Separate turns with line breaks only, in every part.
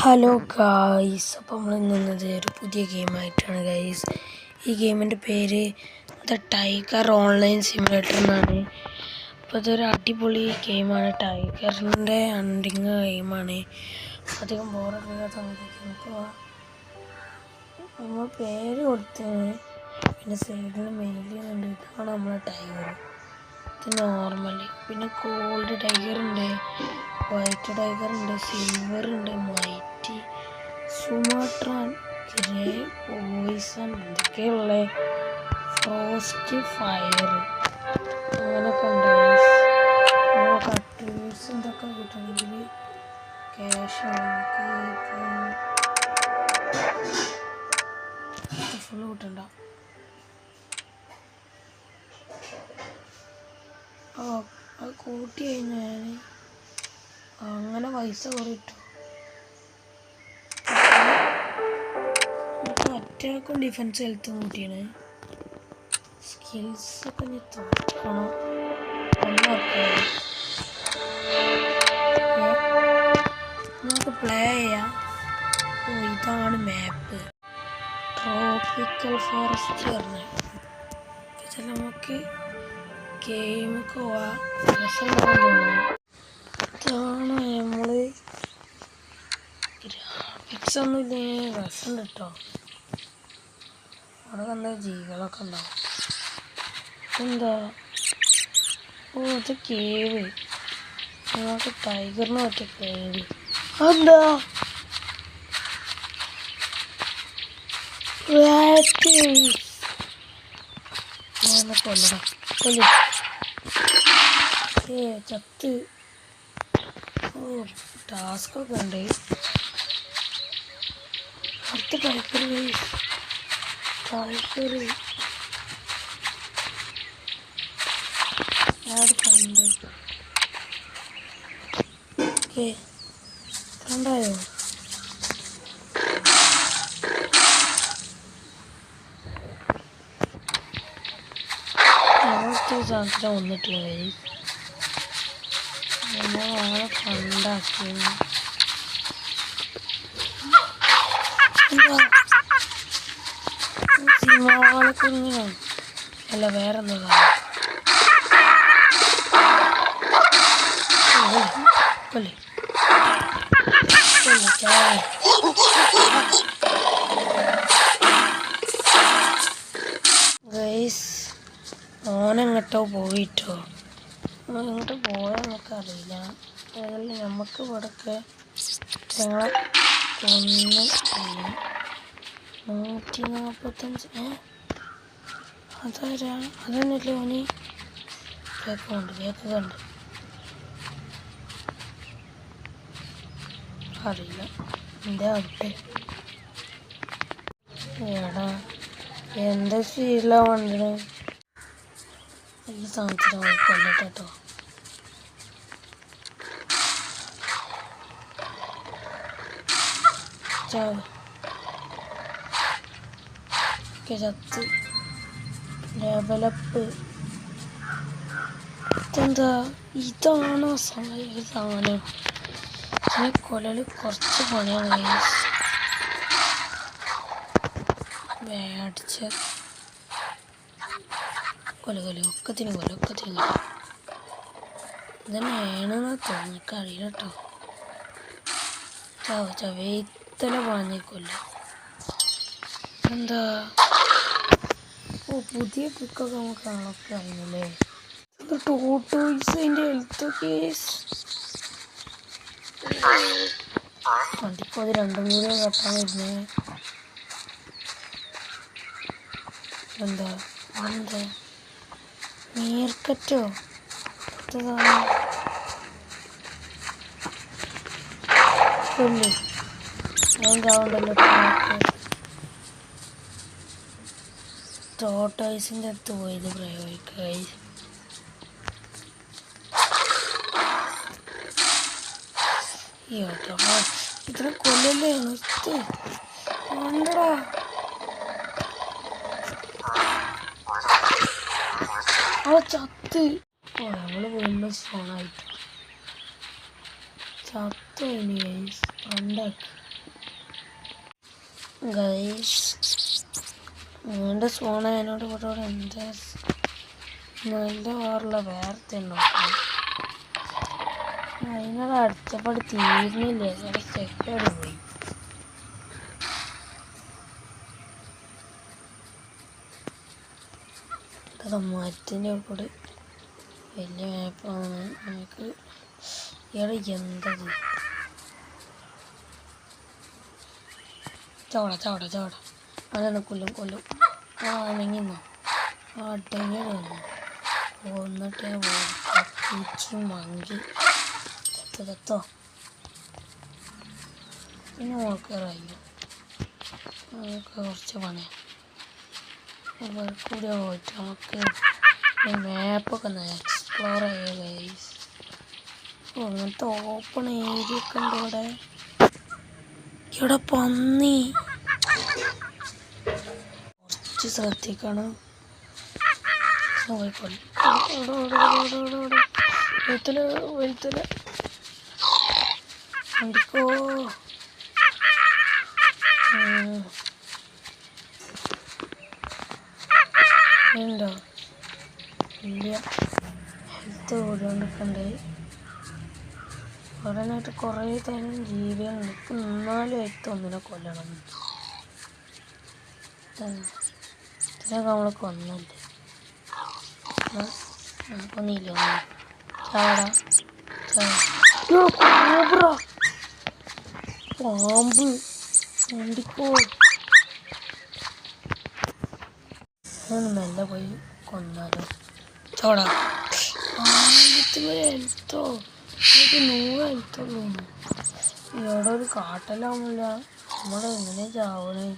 Hello guys, അപ്പോൾ നമ്മൾ നിന്നത് ഒരു പുതിയ ഗെയിമായിട്ടാണ് ഗായ്സ്. ഈ ഗെയിമിൻ്റെ പേര് ദ ടൈഗർ ഓൺലൈൻ സിമുലേറ്റർ എന്നാണ്. അപ്പോൾ ഇതൊരു അടിപൊളി ഗെയിമാണ്. ടൈഗറിൻ്റെ ഹണ്ടിങ് ഗെയിമാണ്. അധികം ബോറടിക്കാത്ത നമുക്ക് നമ്മൾ പേര് കൊടുത്തത്. പിന്നെ സൈഡിൽ മെയിലുണ്ട്. ഇതാണ് നമ്മളെ ടൈഗർ. ഇത് നോർമലി. പിന്നെ ഗോൾഡ് ടൈഗർ ഉണ്ട്, വൈറ്റ് ടൈഗർ ഉണ്ട്, സിൽവർ ഉണ്ട്, മൈറ്റി, സുമാട്രാൻ, ഗ്രേ, പോയിസൺ, എന്തൊക്കെയുള്ള ഫ്രോസ്റ്റ്, ഫയർ, അങ്ങനെയൊക്കെ ഉണ്ട്. കട്ടേഴ്സ് എന്തൊക്കെ കിട്ടണമെങ്കിൽ ക്യാഷ് ഫുള്ള് കിട്ടണ്ട. അത് കൂട്ടി കഴിഞ്ഞാൽ അങ്ങനെ പൈസ കുറേ കിട്ടും. അറ്റാക്കും ഡിഫൻസ് ഹെൽത്തും കൂട്ടിയാണ്. സ്കിൽസൊക്കെ ഞാൻ തോക്കണം. നമുക്ക് പ്ലേ ചെയ്യാം. ഇതാണ് മാപ്പ്. ട്രോപ്പിക്കൽ ഫോറസ്റ്റ് പറഞ്ഞത് നമുക്ക് ഗെയിമൊക്കെ പോവാം. ഇതാണ് നമ്മൾ ഗ്രാഫിക്സ് ഒന്നുമില്ലേ, രസമുണ്ട് കേട്ടോ. അവിടെ കണ്ട ജീവികളൊക്കെ ഉണ്ടാവും. എന്താ ഇത് കേവ്. നമുക്ക് ടൈഗറിന് പറ്റിയ കേവ്. എന്താ കൊല്ലടാ കൊല്ലു ചത്ത്. ടാസ്കൊക്കെ ഉണ്ട്. അടുത്ത ടൈഗർ കണ്ട് ഓക്കെ കണ്ടായോ? സാധനത്തിന് വന്നിട്ടില്ല. നമ്മളെ ഫണ്ടാക്കി സിനിമകളൊക്കെ അല്ല വേറെന്താ ഗൈസ്. ഓനെങ്ങോട്ടോ പോയിട്ടോ. എങ്ങോട്ട് പോയാൽ നമുക്കറിയില്ല. ഏതായാലും നമുക്ക് ഇവിടെയൊക്കെ ഞങ്ങളെ കൊന്ന് 145. അതാരാ? അതന്നെയല്ലേ ഓന്. കേക്ക് കണ്ട് അറിയില്ല എന്താ ആവട്ടെ. എടാ എന്താ ഫീലാ വന്നത്? ഈ സാധനത്തിന് കൊല്ലട്ടോ. ചത്ത് ഡെവലപ്പ്. ഇതെന്താ? ഇതാണോ സാധനം? ഇതിനെ കൊല്ലല് കുറച്ച് പണിയാണ്. മേടിച്ച് ഒക്കത്തിന് ഇതന്നെയാണെന്നാ തോന്നിക്കറിയില്ല കേട്ടോ. ചവയിത്തല പറഞ്ഞേക്കൊല്ല. എന്താ പുതിയ പിക്കൊക്കെ നമുക്ക് കാണൊക്കെ അറിയുന്നല്ലേ. ടോട്ടോയ്സിൻ്റെ ഹെൽത്തൊക്കെ വണ്ടിപ്പോൾ അത് രണ്ടും കൂടെ കെട്ടാൻ വരുന്നേ. എന്താ മീർക്കറ്റോ? ഞാനുണ്ടല്ലോ ടോട്ടോയ്സിൻ്റെ അടുത്ത് പോയത് പ്രയോഗിക്കായി. ഇത്ര കൊല്ലല്ലേ നിർത്ത് വേണ്ടടാ. ചത്ത് നമ്മള് വീണ്ടും ഫോണായിട്ട് ചത്ത് ഉണ്ടാക്കി. ഗൈസ് എൻ്റെ സ്പോണ എന്നോട് ഇവിടെ എന്താ നല്ല വേറുള്ള വേർത്ത നോക്കണം. അതിനോട് അടുത്തപ്പാട് തീർന്നില്ല, ചില ചെക്കോട് പോയി. അത് മരത്തിൻ്റെ കൂടെ വലിയ മാപ്പാണ് നമുക്ക്. ഇവിടെ എന്തത് ചവട ചവട ചവട അതാണ് കൊല്ലും ആണെങ്കിന്നോ അടങ്ങി വന്നിട്ട് പൂച്ചി മങ്കി കത്തോ പിന്നെ നോക്കാറായി. നമുക്ക് കുറച്ച് പണിയാണ് കൂടെ പോയിട്ട് നമുക്ക് മാപ്പൊക്കെ ഒന്ന് എക്സ്പ്ലോർ ചെയ്യുക ഗൈസ്. അങ്ങനത്തെ ഓപ്പൺ ഏരിയ ഒക്കെ ഉണ്ട് ഇവിടെ. ഇവിടെ പന്നി കുറച്ച് ശ്രദ്ധിക്കണം. വെളുത്തല കണ്ടിക്കോ. ഉണ്ടോ ഇല്ല, ഹെൽത്ത് കൂടിക്കൊണ്ടിരിക്കണ്ടേ. ഉടനായിട്ട് കുറേ തരം ജീവികളുണ്ട്. ഇപ്പം 4 വ്യക്തി ഒന്നിനെ കൊല്ലണം. ഇതിനൊക്കെ നമ്മൾ കൊന്നല്ലേ, കൊന്നില്ല. ചാടാ പാമ്പ് കണ്ടിക്കോ. ഞാൻ മെല്ലെ പോയി കൊന്നാലോ. ചോടാ എൽത്തോ 100 എൽത്തുള്ളൂ. ഇവിടെ ഒരു കാട്ടലാവുന്നില്ല. നമ്മളെങ്ങനെ ചാവണേ?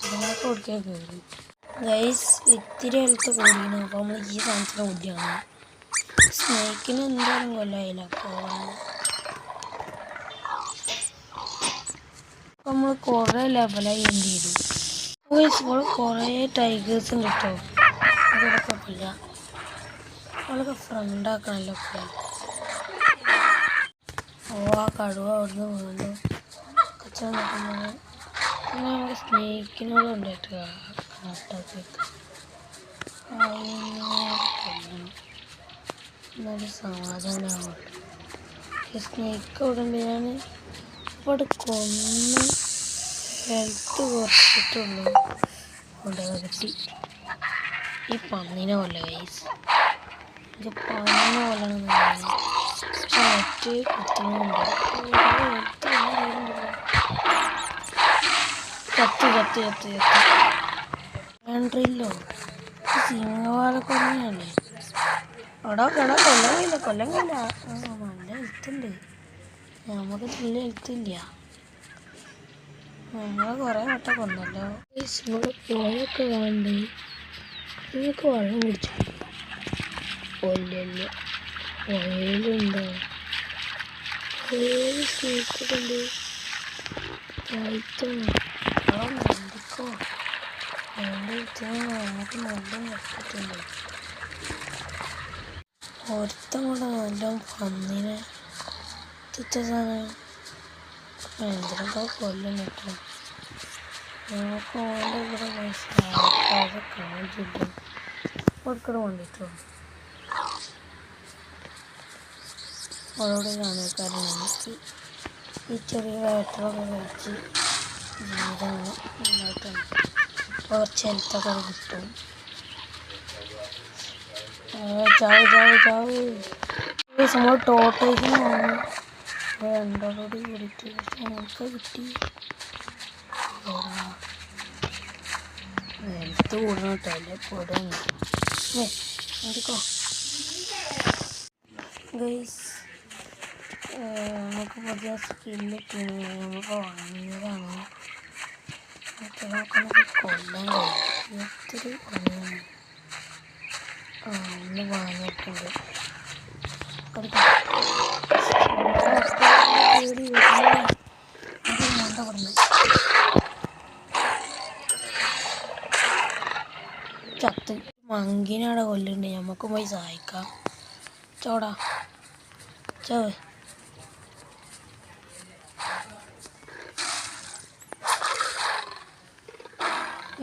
ഇതിനൊക്കെ കൊടുക്കേ കയറി. ഗൈസ് ഇത്തിരി ഹെൽത്ത് കൂടിയാണ്. അപ്പോൾ നമ്മൾ ഈ സാധനത്തിൻ്റെ ബുദ്ധിയാണ്. സ്നേക്കിന് എന്തായാലും കൊല്ലായില്ല. അപ്പോൾ നമ്മൾ കുറേ ലെവലായി എന്ത് ചെയ്തു. ഇപ്പോൾ കുറേ ടൈഗേഴ്സ് ഉണ്ട് കേട്ടോ. അതൊക്കെ കുഴപ്പമില്ല. അവളൊക്കെ ഫ്രണ്ടാക്കണല്ലോ. ആ കടുവ അവിടുന്ന് വീണ്ടും കച്ചവടം നോക്കുന്നത്. പിന്നെ നമുക്ക് സ്നേഹിക്കുന്നതും ഉണ്ടായിട്ട് കാട്ടാക്കൊക്കെ കൊല്ലണം, എന്നൊരു സമാധാനമാവുള്ളൂ. സ്നേക്ക് അവിടെ ഉണ്ട്. ഞാൻ ഇവിടെ കൊന്ന് ഹെൽത്ത് കുറച്ചിട്ടുള്ളൂ. അവിടെ കിട്ടി. ഈ പന്നിനെ കൊല്ല ഗൈസ്. ഇത് പന്നിനെ കൊല്ലണമെന്ന് മറ്റേ കുത്തുന്നുണ്ട്. കത്ത് വേണ്ടല്ലോ. സിംഹവാലൊക്കെ തന്നെയല്ലേ. അവിടെ കൊല്ലം കഴിയില്ല. നല്ല ഹെൽത്തുണ്ട്. നമുക്ക് തുള്ളി ഹെൽത്തില്ല. നമ്മളെ കുറേ വട്ടം കൊന്നല്ലോ. ഇവിടെ പുഴയൊക്കെ വേണ്ടേ. നിങ്ങൾക്ക് വെള്ളം കുടിച്ചു കൊല്ലല്ല. പുഴയിലുണ്ടോ? പുഴയിൽ സ്നേഹിക്കുന്നുണ്ട്. നന്ദിക്കോ നമുക്ക് നല്ല വെച്ചിട്ടുണ്ട്. ഒരുത്തം കൂടെ നല്ല പന്നിനെ സാധനം എന്തിനൊക്കെ കൊല്ലം കിട്ടും. നമുക്ക് ഓൻ്റെ ഇവിടെ മനസ്സിലാക്കാതെ കാണിച്ചിട്ട് കൊടുക്കണ കൊണ്ടിട്ടോ. അവളോട് കാണിക്കാരൻ നമുക്ക് ഈ ചെറിയ വയറ്ററൊക്കെ കഴിച്ച് ജീവിതം നന്നായിട്ടുണ്ട്. കുറച്ച് ഹെൽത്തൊക്കെ കിട്ടും. ചാവ് നമ്മൾ ടോട്ടേസിന് വന്നു. രണ്ടോടോട് കൂടിയിട്ട് നമുക്ക് കിട്ടി. ഹെൽത്ത് കൂടണം കേട്ടോ, അല്ലേ പോടാണ്. എടുക്കോ ഗൈസ്. നമുക്ക് പുതിയ സ്കില്ലിട്ട് നമുക്ക് വാങ്ങിയതാണ്. നമുക്ക് കൊല്ലാൻ കഴിയും. ഒത്തിരി പണിയാണ്. ഒന്ന് വാങ്ങിയിട്ടുണ്ട്. ചത്ത് മങ്കിനവിടെ കൊല്ലുണ്ട്. നമുക്ക് പോയി സഹായിക്കാം. ചോടാ ചവ്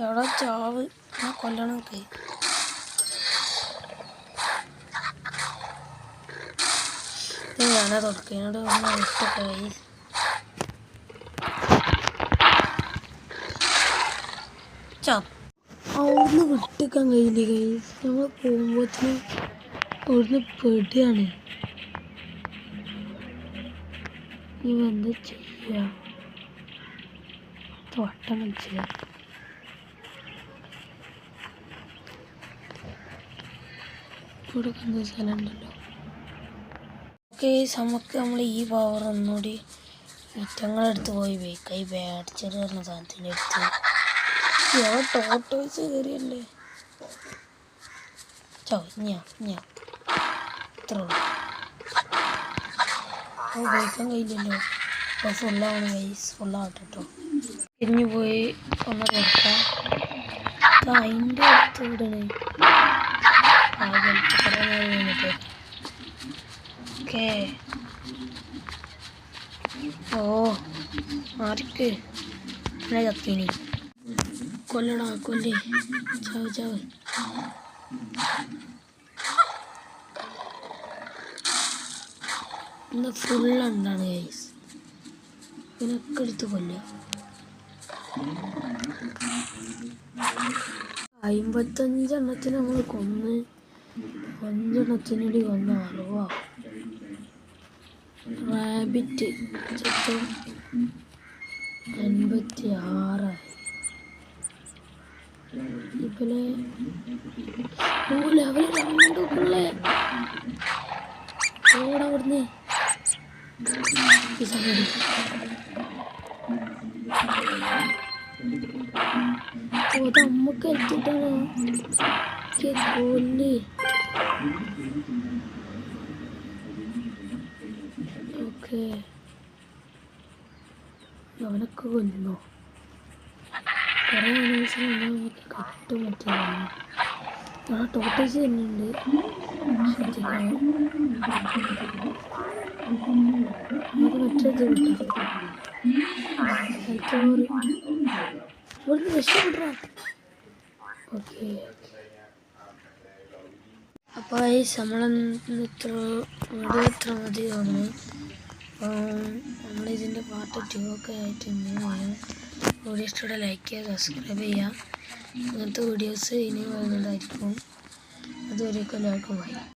എവിടെ ചാവ് കൊല്ലണൊക്കെ. ഞാനാ തുടക്കനോട് ഒന്ന് വിട്ടൊക്കെ അവിടുന്ന് വിട്ടിക്കാൻ കഴിയില്ല ഗൈസ്. നമ്മൾ പോകുമ്പോഴത്തേനും അവിടുന്ന് പേടിയാണ്. നീ എന്താ ചെയ്യുക? വട്ടം കളിച്ചില്ല. ഇവിടെ എന്താ സ്ഥലം ഉണ്ടല്ലോ. ഓക്കെ നമുക്ക് നമ്മൾ ഈ പവർ ഒന്നുകൂടി ഇറ്റങ്ങളെടുത്ത് പോയി കൈ ബാഡിച്ചെറി പറഞ്ഞ സാധനത്തിൻ്റെ അടുത്ത് ടോട്ടോയ്സ് കയറിയല്ലേ. ഞാൻ ഇത്ര ഉപയോഗിക്കാൻ കഴിയില്ലല്ലോ. അപ്പോൾ ഫുള്ളാണ് ഗൈസ്. ഫുള്ളാവട്ടെ കേട്ടോ. തിരിഞ്ഞു പോയി ഒന്ന് കൊടുക്കാം. അതിൻ്റെ അടുത്ത് വിടണേ. കുറേ നേരം കഴിഞ്ഞിട്ട് ഓക്കേ. ഓ ആർക്ക് എന്നെ ചത്തീനി. കൊല്ലടാ കൊല്ലേ. ചാവ് ഇന്ന് ഫുള്ളുണ്ടാണ് ഗൈസ്. ഇതിനൊക്കെ എടുത്ത് കൊല്ലുക. 55 എണ്ണത്തിന് നമ്മൾ കൊന്ന് 5 എണ്ണത്തിനൂടി കൊന്ന അറിവാ. റാബിറ്റ് ചുറ്റും 56. ഇപ്പലെ ലെവൽ 2 അവിടുന്ന് നമുക്ക് എത്തിട്ടാണ് കൊല്ലി. ഓക്കെ അവനൊക്കെ കൊല്ലുന്നു. കുറേ അനീസിന് നമുക്ക് കട്ടും പറ്റില്ല. ടോട്ടേഴ്സ് തന്നെയുണ്ട്. ശ്രദ്ധിക്കണം. നമുക്ക് മറ്റേത് കിട്ടാം. ഇവിടുന്ന് രക്ഷപ്പെടാം. ഓക്കെ അപ്പോൾ ഈ നമ്മളെത്ര വീഡിയോ എത്ര മതി തോന്നുന്നു. നമ്മളിതിൻ്റെ പാർട്ട് 2 ഒക്കെ ആയിട്ട് ഇനിയും വീഡിയോ ഇഷ്ടത്തോടെ ലൈക്ക് ചെയ്യുക, സബ്സ്ക്രൈബ് ചെയ്യുക. അങ്ങനത്തെ വീഡിയോസ് ഇനിയും വരുന്നതായിരിക്കും. അതുവരെയൊക്കെ എല്ലാവർക്കും ബൈ.